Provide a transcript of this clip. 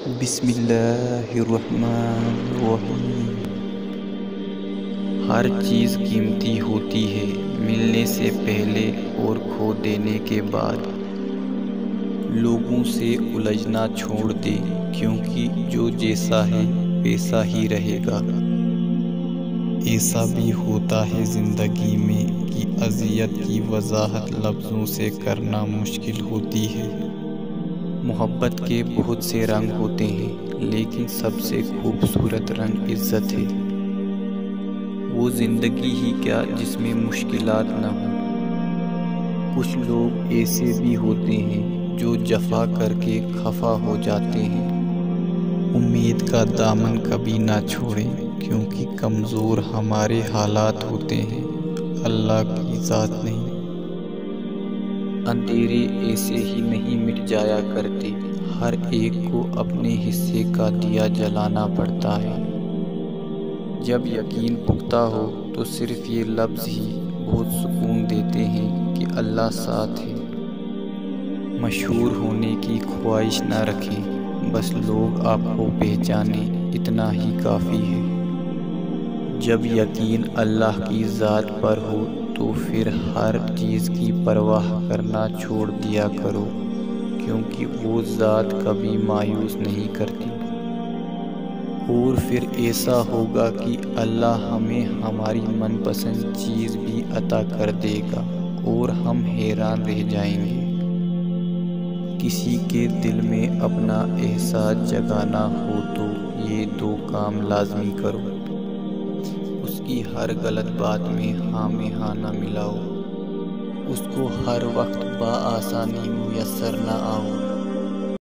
بسم اللہ الرحمن الرحیم۔ ہر چیز قیمتی ہوتی ہے، ملنے سے پہلے اور کھو دینے کے بعد۔ لوگوں سے الجھنا چھوڑ دے، کیونکہ جو جیسا ہے ویسا ہی رہے گا۔ ایسا بھی ہوتا ہے زندگی میں کہ اذیت کی وضاحت لفظوں سے کرنا مشکل ہوتی ہے۔ محبت کے بہت سے رنگ ہوتے ہیں، لیکن سب سے خوبصورت رنگ عزت ہے۔ وہ زندگی ہی کیا جس میں مشکلات نہ ہوں۔ کچھ لوگ ایسے بھی ہوتے ہیں جو جفا کر کے خفا ہو جاتے ہیں۔ امید کا دامن کبھی نہ چھوڑیں، کیونکہ کمزور ہمارے حالات ہوتے ہیں، اللہ کی ذات نہیں۔ اندھیرے ایسے ہی نہیں مٹ جایا کرتے، ہر ایک کو اپنے حصے کا دیا جلانا پڑتا ہے۔ جب یقین پختہ ہو تو صرف یہ لفظ ہی بہت سکون دیتے ہیں کہ اللہ ساتھ ہے۔ مشہور ہونے کی خواہش نہ رکھیں، بس لوگ آپ کو پہچانیں، اتنا ہی کافی ہے۔ جب یقین اللہ کی ذات پر ہو تو پھر ہر چیز کی پرواہ کرنا چھوڑ دیا کرو، کیونکہ وہ ذات کبھی مایوس نہیں کرتی۔ اور پھر ایسا ہوگا کہ اللہ ہمیں ہماری من پسند چیز بھی عطا کر دے گا اور ہم حیران رہ جائیں گے۔ کسی کے دل میں اپنا احساس جگانا ہو تو یہ دو کام لازمی کرو۔ اس کی ہر غلط بات میں ہاں میں ہاں نہ ملاؤ، اس کو ہر وقت بآسانی میسر نہ آؤ۔